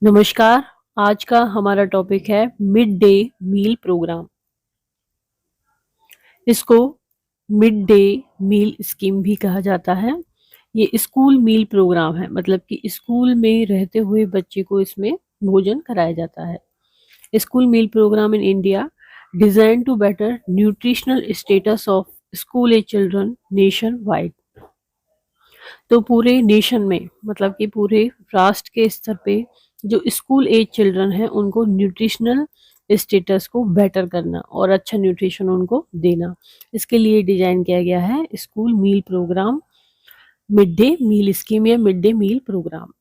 नमस्कार, आज का हमारा टॉपिक है मिड डे मील प्रोग्राम। इसको मिड डे मील स्कीम भी कहा जाता है। ये स्कूल मील प्रोग्राम है, मतलब कि स्कूल में रहते हुए बच्चे को इसमें भोजन कराया जाता है। School meal programme in India design to better nutritional status of school age children nationwide. तो पूरे नेशन में, मतलब कि पूरे राष्ट्र के स्तर पे जो स्कूल एज चिल्ड्रन हैं उनको न्यूट्रिशनल स्टेटस को बेटर करना और अच्छा न्यूट्रिशन उनको देना, इसके लिए डिजाइन किया गया है school meal programme, mid day meal scheme या mid day meal programme.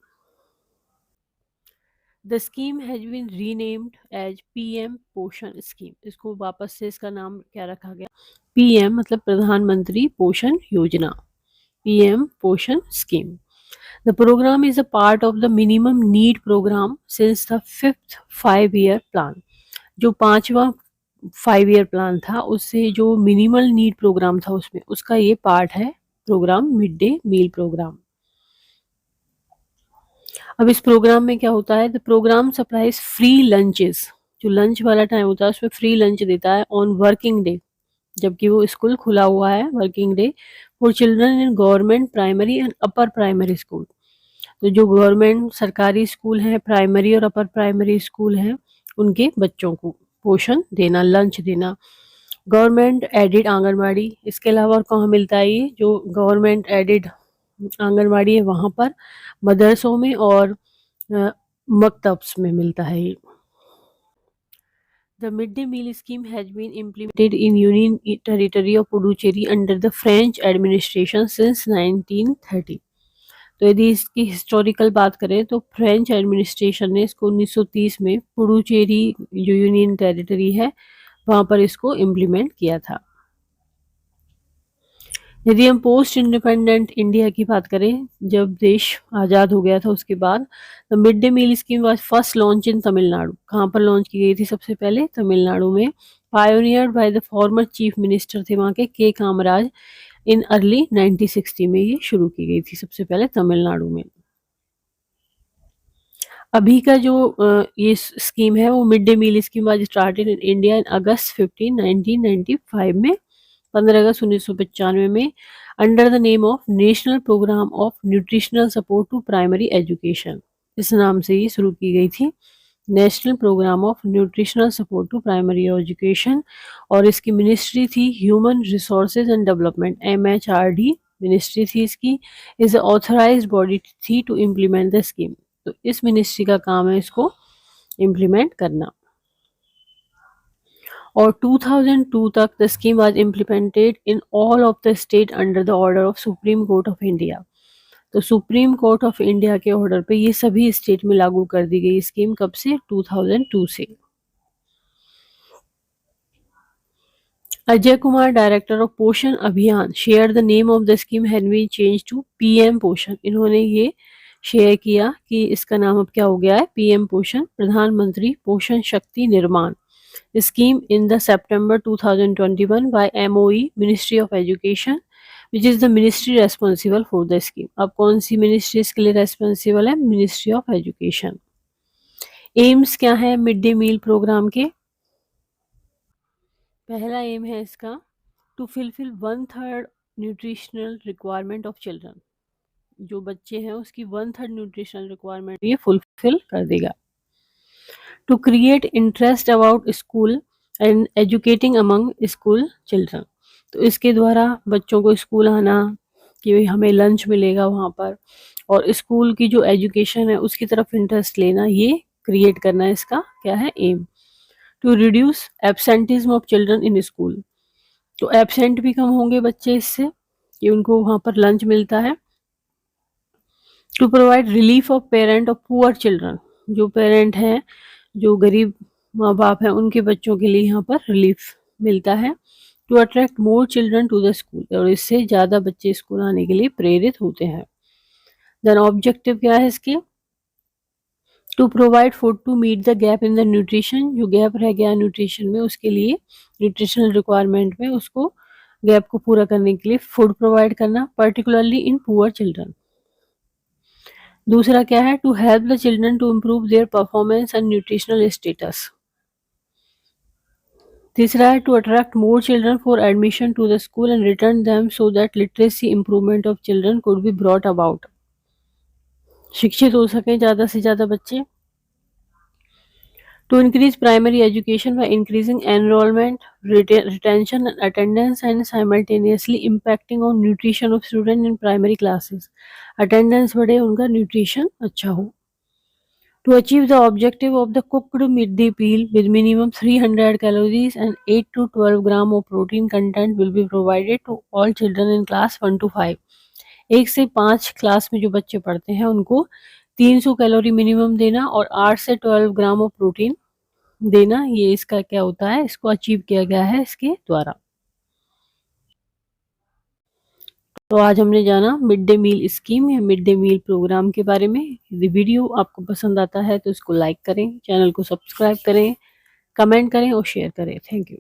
The scheme has been renamed as PM Poshan scheme. इसको वापस से इसका नाम क्या रखा गया? पीएम मतलब प्रधानमंत्री पोषण योजना, PM Poshan scheme. The program is a part of the minimum need program since the fifth 5-year plan। जो पांचवा 5-year प्लान था उससे जो मिनिमल नीड प्रोग्राम था उसमें उसका ये पार्ट है programme mid day meal programme. अब इस प्रोग्राम में क्या होता है? The programme supplies free lunches. जो लंच वाला टाइम होता है उसमें फ्री लंच देता है ऑन वर्किंग डे, जबकि वो स्कूल खुला हुआ है working day, for children in government primary and upper primary school. तो जो गवर्नमेंट सरकारी स्कूल हैं, प्राइमरी और अपर प्राइमरी स्कूल हैं, उनके बच्चों को पोषण देना, लंच देना। गवर्नमेंट एडेड आंगनवाड़ी, इसके अलावा और कहाँ मिलता है? ये जो गवर्नमेंट एडेड आंगनवाड़ी है वहाँ पर, मदरसों में और मकतब्स में मिलता है ये। The midday meal scheme has been implemented in Union Territory of Puducherry under the French administration since 1930। तो यदि इसकी हिस्टोरिकल बात करें तो फ्रेंच एडमिनिस्ट्रेशन ने इसको 1930 में पुडुचेरी जो यूनियन टेरिटरी है वहाँ पर इसको इम्प्लीमेंट किया था। यदि हम पोस्ट इंडिपेंडेंट इंडिया की बात करें, जब देश आज़ाद हो गया था उसके बाद, तो mid day meal scheme was first launch in Tamil Nadu. कहाँ पर लॉन्च की गई थी सबसे पहले? तमिलनाडु में। Pioneered by the former chief minister थे वहाँ के कामराज। इन अर्ली 1960 में ये शुरू की गई थी सबसे पहले तमिलनाडु में। अभी का जो ये स्कीम है वो mid day meal scheme was started in India in August 15 1995 में, 15 अगस्त 1995 में, under the name of national programme of nutritional support to primary education. इस नाम से ये शुरू की गई थी, national programme of nutritional support to primary education. और इसकी मिनिस्ट्री थी human resources and development, MHRD ministry थी इसकी। इज ऑथराइज्ड बॉडी थी टू इम्प्लीमेंट द स्कीम। तो इस मिनिस्ट्री का काम है इसको इम्प्लीमेंट करना। और 2002 तक the scheme was implemented in all of the state under the order of supreme court of India. तो सुप्रीम कोर्ट ऑफ इंडिया के ऑर्डर पे ये सभी स्टेट में लागू कर दी गई स्कीम। कब से? 2002 से। Ajay Kumar, director of Poshan Abhiyan, where the name of the scheme had been change to PM Poshan. इन्होंने ये शेयर किया कि इसका नाम अब क्या हो गया है? पीएम पोषण, प्रधानमंत्री पोषण शक्ति निर्माण scheme, in the September 2021 by MOE ministry of education, which is the ministry responsible for the scheme. अब कौन सी मिनिस्ट्री इसके लिए रेस्पॉन्सिबल है? Ministry of education. एम्स क्या है मिड डे मील प्रोग्राम के? पहला एम है इसका to fulfil 1/3 nutritional requirement of children. जो बच्चे हैं उसकी 1/3 न्यूट्रिशनल रिक्वायरमेंट ये फुलफिल कर देगा। To create interest about school and educating among school children. तो इसके द्वारा बच्चों को स्कूल आना, कि हमें लंच मिलेगा वहाँ पर, और स्कूल की जो एजुकेशन है उसकी तरफ इंटरेस्ट लेना, ये क्रिएट करना इसका क्या है? Aim. To reduce absenteeism of children in school. तो एब्सेंट भी कम होंगे बच्चे इससे, कि उनको वहाँ पर लंच मिलता है। To provide relief of parent of poor children. जो पेरेंट हैं, जो गरीब माँ बाप हैं, उनके बच्चों के लिए यहाँ पर रिलीफ मिलता है। To attract more children to the school, और इससे ज़्यादा बच्चे स्कूल आने के लिए प्रेरित होते हैं। देन ऑब्जेक्टिव क्या है इसके? To provide food to meet the gap in the nutrition. जो गैप रह गया न्यूट्रिशन में उसके लिए, न्यूट्रिशनल रिक्वायरमेंट में, उसको गैप को पूरा करने के लिए फूड प्रोवाइड करना, पर्टिकुलरली इन पुअर चिल्ड्रन। दूसरा क्या है, to help the children to improve their performance and nutritional status. तीसरा है, to attract more children for admission to the school and return them so that literacy improvement of children could be brought about. शिक्षित हो सके ज़्यादा से ज़्यादा बच्चे। To increase primary education by increasing enrollment, retention and attendance and simultaneously impacting on nutrition of students in primary classes. Attendance बढ़े, उनका nutrition अच्छा हो. To achieve the objective of the cooked midday meal with minimum 300 calories and 8 to 12 gram of protein content will be provided to all children in class 1 to 5. 1 से 5 class में जो बच्चे पढ़ते हैं उनको 300 कैलोरी मिनिमम देना और 8 से 12 ग्राम ऑफ प्रोटीन देना, ये इसका क्या होता है, इसको अचीव किया गया है इसके द्वारा। तो आज हमने जाना मिड डे मील स्कीम या मिड डे मील प्रोग्राम के बारे में। यदि वीडियो आपको पसंद आता है तो इसको लाइक करें, चैनल को सब्सक्राइब करें, कमेंट करें और शेयर करें। Thank you.